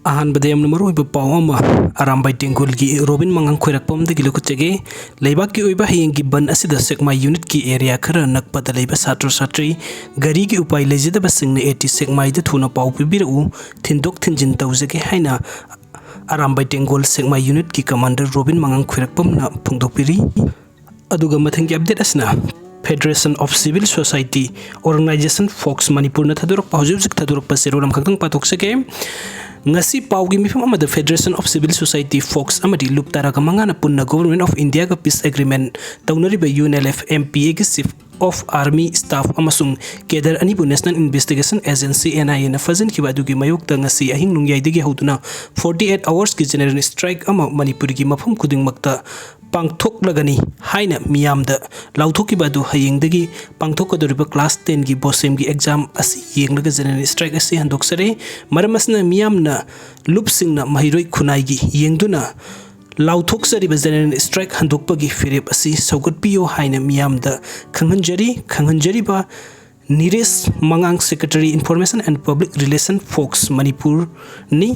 अहानबदे Yemen मरुइबा पाव अमा अरामबाई टेंगुल की robin Mangang खैराकपम दगी लुकुचगे लेइबाक की ओइबा हयेंग की बन असिदा सेकमाई यूनिट की एरिया खरा nakpa leiba satra satri Gari की उpai leiजदबा singna AT Sekmai द thuna पाव पिबिरउ thindok thinjin toujage haina Arambai Tenggol Sekmai unit की कमांडर रोबिन मंगांग खैराकपम ना फोंदोकपिरी अदुगा मथंग की अपडेट असना Federation of Civil Society Organization Fox Manipur na thadurok pa hujub thadurok pa seroram khakang patok sake ngasi pawgi mifam amada Federation of Civil Society Fox amadi luptara ka manga na punna Government of India ka peace agreement tawnari ba UNLF MPA ki chief of army staff amasung kedar ani bu National Investigation Agency NIA na fazin ki badu ki mayok ta ngasi ahing nungyai digi hauduna 48 hours ki general strike ama Manipur ki mafam kuding makta pangthok lagani haina miyam da lauthok ki badu hayeng dagi pangthok ka doriba class 10 ki bosem ki exam asi yeng laga general strike asi handok sare maramasna miyam na lupsing na mahiroi khunai gi yengduna lauthok sari ba general strike handok pa gi firep asi saugat piyo haina miyam da khanghanjari ba Niresh Mangang Secretary Information and Public Relation Fox Manipur ni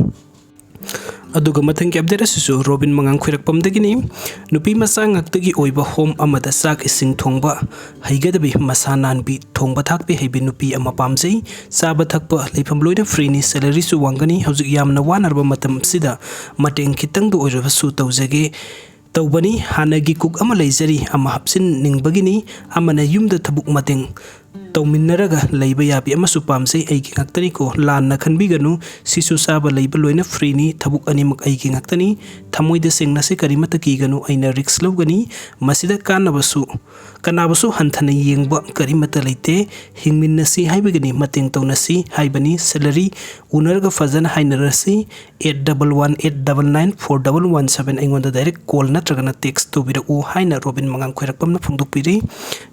aduga mathang ki update asisu Robin Mangang Khwairakpam dagini nupi masa ngaktagi oiba home amada sak ising thongba haigadabi masanan bi thongba thakpe heibi nupi ama pamjai saba thakpa leifam loina free ni salary su wangani hojik yamna wanarba matam sida mateng khitang du oiba su toujage tawbani hanagi cook ama leijari ama hapsin ningbagini amana yumda thabuk mateng tawminnaraga leiba yabi amasu pamsei aigi ngaktani ko lanna khanbiganu sisu saba leiba loina free ni thabuk animak aigi ngaktani thamoida sengna se karimata kiganu aina risk logani masida kanabasu hanthana yengba karimata leite hingminnasi haibagani mateng tawnasi haibani salary unarga fazana hainarasi 8118994117 aingonda direct call natragana text to biro haina Robin Mangang Khwairakpam na phongdokpiri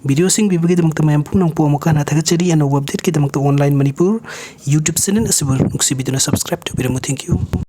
video sing bibagi damakta mayam punang po kana thagachari ano update ki damakta online Manipur YouTube channel asibur nuksibiduna subscribe to biro. Thank you.